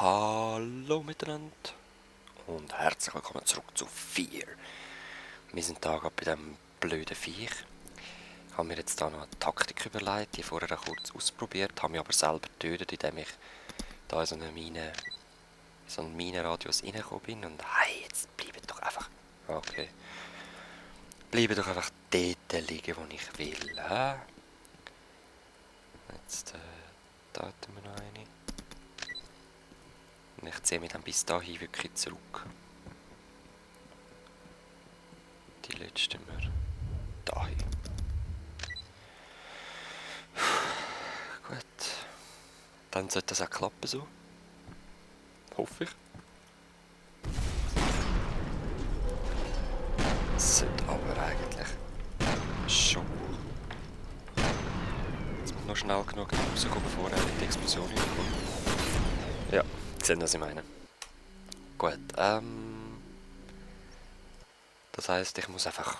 Hallo miteinander und herzlich willkommen zurück zu 4. Wir sind da gerade bei diesem blöden Viech. Ich habe mir jetzt da noch eine Taktik überlegt, die vorher auch kurz ausprobiert, habe mich aber selber getötet, indem ich da in so einen Minenradius reingekommen bin. Und hey, jetzt bleibt doch einfach... Okay. Bleibe doch einfach dort liegen, wo ich will. Hä? Jetzt da tun wir noch eine. Und ich ziehe mich dann bis dahin wirklich zurück. Die letzte wir dahin. Gut. Dann sollte das auch klappen so. Hoffe ich. Das sollte aber eigentlich schon. Jetzt muss noch schnell genug rauskommen, bevor er in die Explosion hineinkommt. Ja, sehen, was ich meine. Gut, das heisst, ich muss einfach...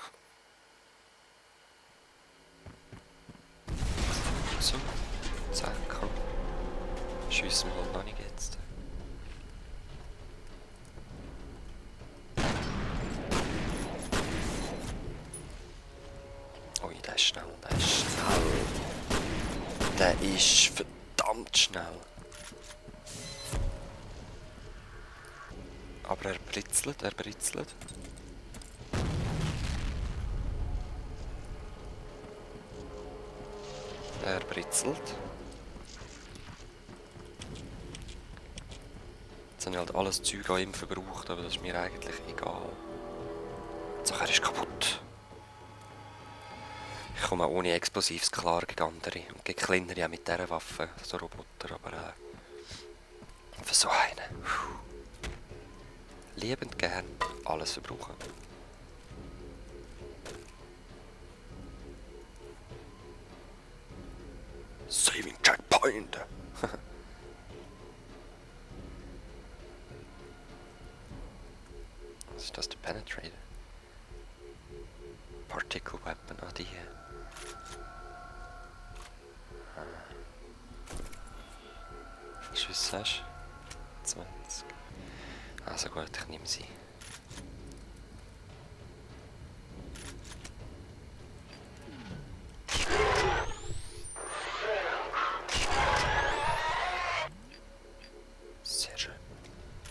So, zack, komm. Schiessen wir wohl noch nicht jetzt. Ui, der ist schnell, der ist schnell. Der ist verdammt schnell. Aber er britzelt, er britzelt. Er britzelt. Jetzt habe ich halt alles Zeug an ihm verbraucht, aber das ist mir eigentlich egal. Sache ist kaputt. Ich komme auch ohne Explosivs klar gegen andere und gegen kleinere auch mit dieser Waffe, so Roboter, aber für so einen. Liebend gern alles verbrauchen. Saving Checkpoint! Was ist das, der Penetrator? Particle Weapon, ah die hier. Wie viele Schüsse hast du? 20. Also gut, ich nehme sie. Sehr schön.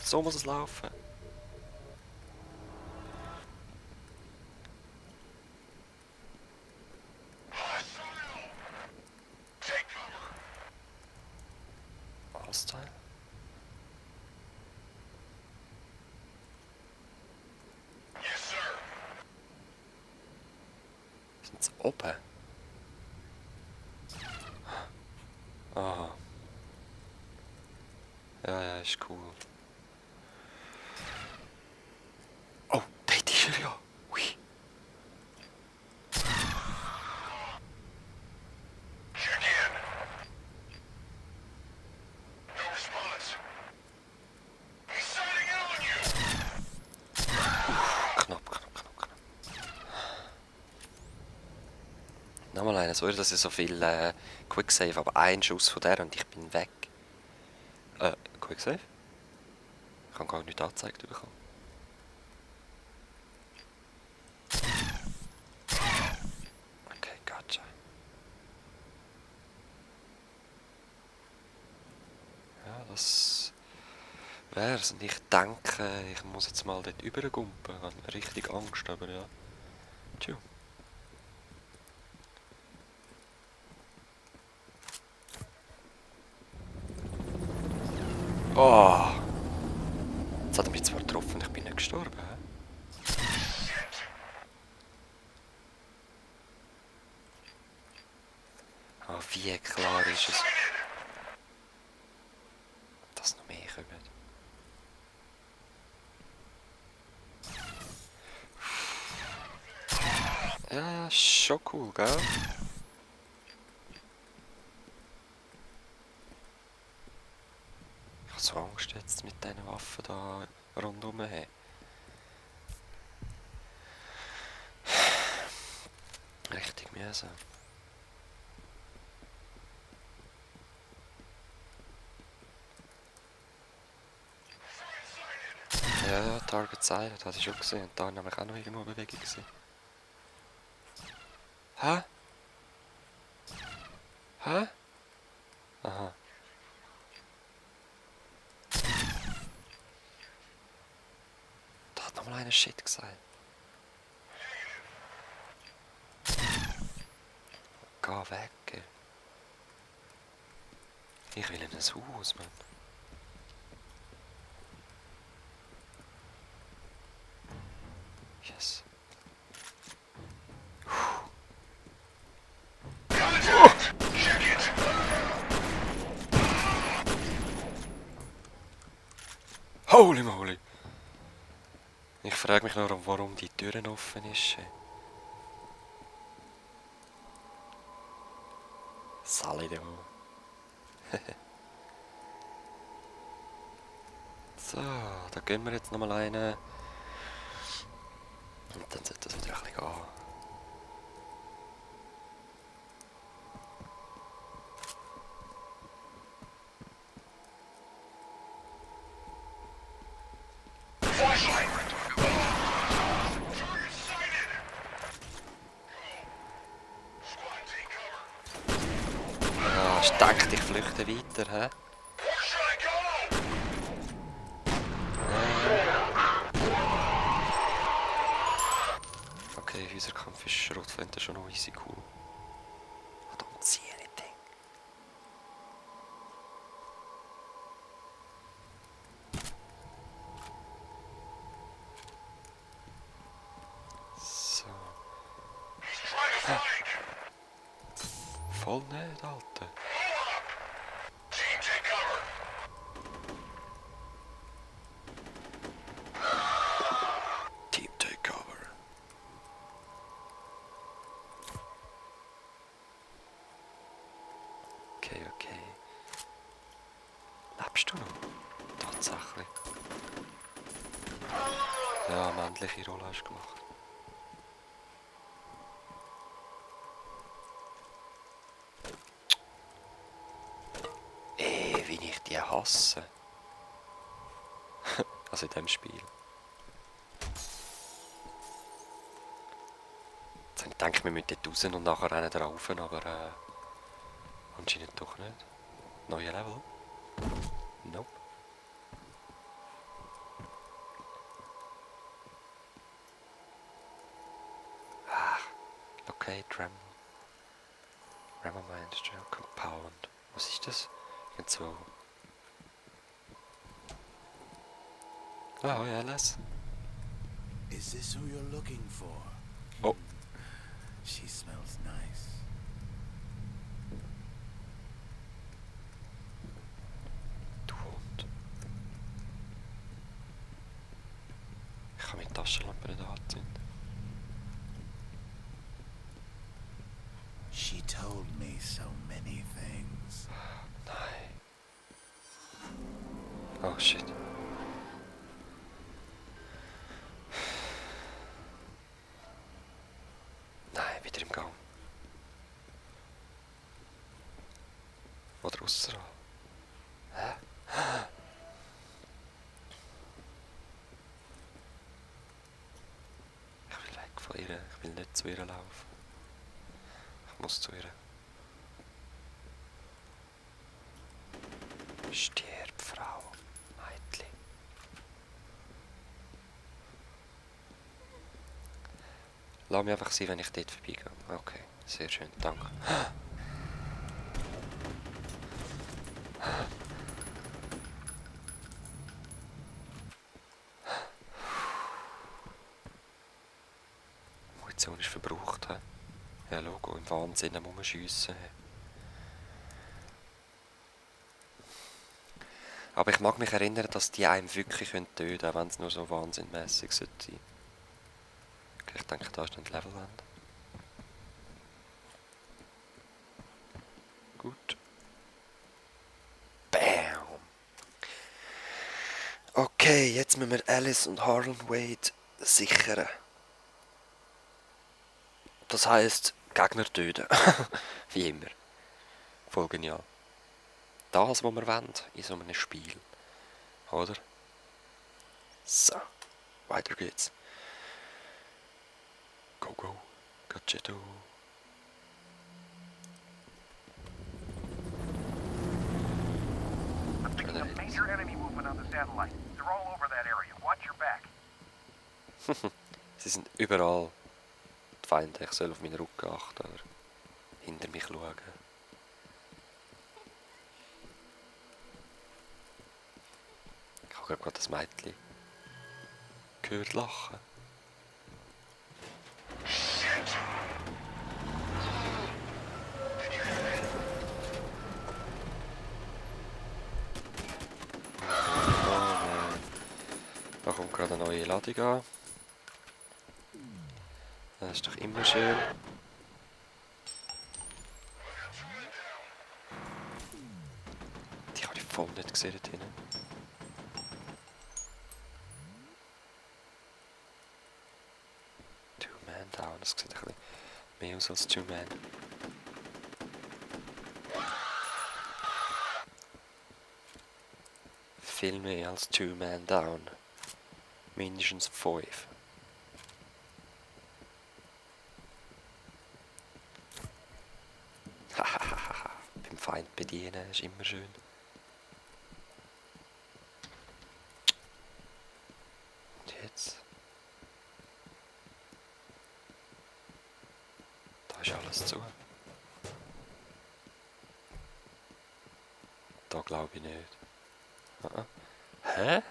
So muss es laufen. Hostile? Sind sie oben? Ah. Ja, ist cool. Oh, dort ist er ja. Ui. Knapp. Nochmal einer, sorry, dass ich so viel Quicksave, aber ein Schuss von der und ich bin weg. Quicksave? Ich habe gar nicht angezeigt bekommen. Okay, gotcha. Ja, das wär's. Und ich denke, ich muss jetzt mal dort rübergumpen. Ich habe richtig Angst, aber ja. Tschüss. Oh! Jetzt hat er mich zwar getroffen, ich bin nicht gestorben. He? Ah, wie klar ist es, dass noch mehr kommen. Ja, ist schon cool, gell? Ich habe so Angst jetzt mit diesen Waffen da rundherum. Richtig mühsam. Ja, Target Silent, hatte ich schon gesehen. Und da war nämlich auch noch irgendwo Bewegung gewesen. Hä? Hä? Aha. Da hat nochmal einer Shit gesagt. Geh weg, ey. Ich will in ein Haus, Mann. Yes. Holy moly! Ich frage mich noch, warum die Türen offen ist. Sally da. So, da gehen wir jetzt nochmal rein. Und dann sollte das wieder ein bisschen gehen. Ja, ich denke, ich flüchte weiter, hä? Okay, unser Kampf ist Schrotflinte schon noch easy cool. I don't see anything. So. Voll nicht, Alter. Team take cover. Okay, okay. Lebst du noch? Tatsächlich. Ja, männliche Rolle hast du gemacht. Wie ich die hasse. Also in diesem Spiel. Jetzt denke ich, wir müssen dort raus und nachher rennen wir rauf, aber anscheinend doch nicht. Neuer Level? Nope. Locate Rammer Industrial Compound. Was ist das? Jetzt so. Oh ja, lass. Is this who you're looking for? Oh. She smells nice. Du Hund. Ich kann meine Taschenlampe nicht anzünden. She told me so many things. Nein. Oh shit. Nein, wieder im Gang. Oder ausserhalb. Hä? Ich will weg von ihr. Ich will nicht zu ihr laufen. Ich muss zu ihr. Stirb, Frau. Mädchen. Lass mich einfach sein, wenn ich dort vorbeigehe. Okay, sehr schön, danke. Munition ist verbraucht. He? Ja, Logo, im Wahnsinn am Rumschiessen. Aber ich mag mich erinnern, dass die einem wirklich töten können, auch wenn es nur so wahnsinnmässig sein sollte. Okay, ich denke, da ist dann das Levelende. Gut. Bam! Okay, jetzt müssen wir Alice und Harlan Wade sichern. Das heisst, Gegner töten. Wie immer. Voll genial. Das, was wir wollen in so einem Spiel. Oder? So, weiter geht's. Go, go, Gadgetto. I'm picking up major enemy movement on the satellite. They're all over that area. Watch your back. Sie sind überall die Feinde. Ich soll auf meinen Rücken achten oder hinter mich schauen. Ich habe gerade das Mädchen gehört lachen. Da kommt gerade eine neue Ladung an. Das ist doch immer schön. Die habe ich voll nicht gesehen dort hinten. Two-Man down, das sieht ein bisschen mehr aus als Two-Man. Viel mehr als Two-Man down. Mindestens 5. Hahaha, beim Feind bedienen ist immer schön. Und jetzt? Da ist alles zu. Da glaube ich nicht. Ah. Hä?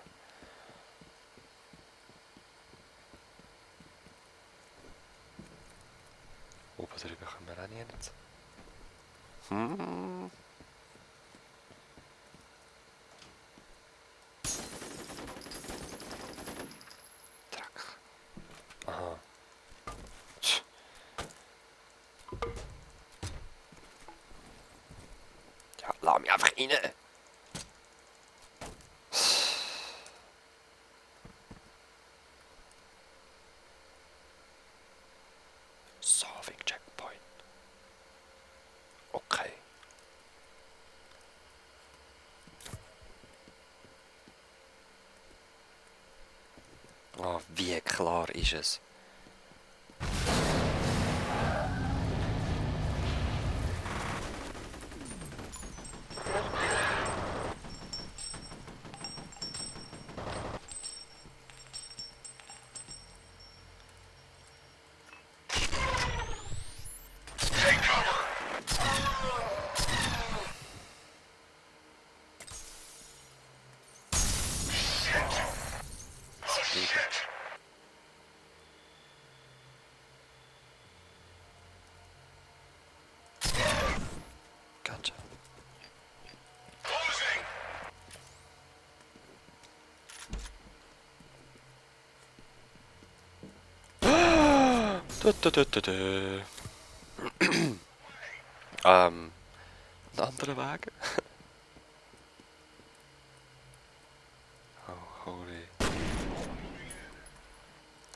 Oben drüber können wir auch nicht. Track. Aha. Tsch. Ja, lass mich einfach rein. Solving checkpoint. Okay. Oh, wie klar ist es? Gotcha. Ein anderer Weg. Oh, holy.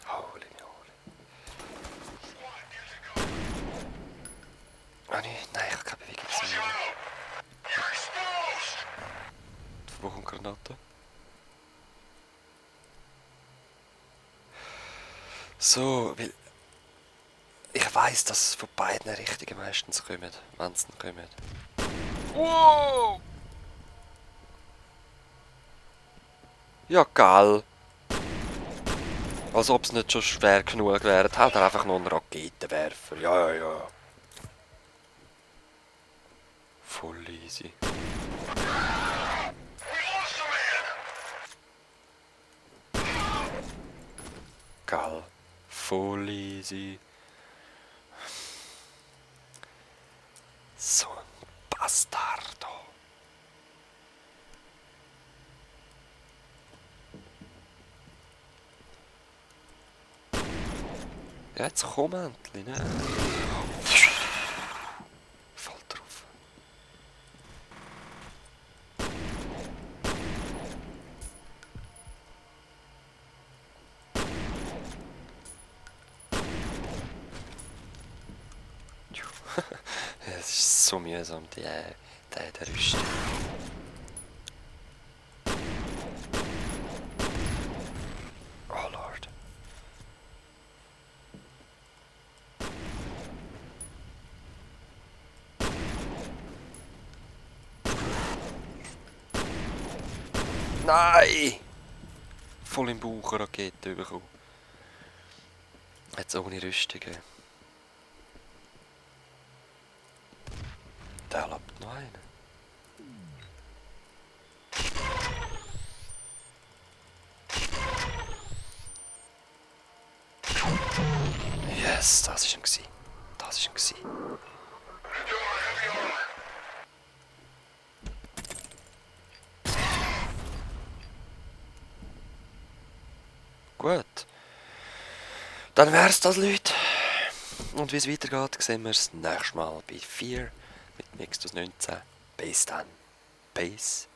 Holy moly. Ah nee, nein, ich habe keine Bewegungssinne. Wo kommt Granate? So, weil ich weiss, dass es von beiden Richtungen meistens kommt, wenn es dann kommt. Wow! Ja, geil. Als ob es nicht schon schwer genug wäre. Halt einfach noch einen Raketenwerfer. Ja, ja, ja. Voll easy. Geil. Voll easy. So ein Bastardo. Ja, jetzt komm endlich, ne? Voll drauf. Es ist so mühsam, der Rüstung. Nein! Voll im Bauch eine Rakete bekommen. Jetzt ohne Rüstungen. Da lebt noch einer. Yes, das war ihn. Das war ihn. Gut. Dann wär's das, Leute. Und wie es weitergeht, sehen wir das nächste Mal bei 4 mit Nexus 19. Bis dann. Peace.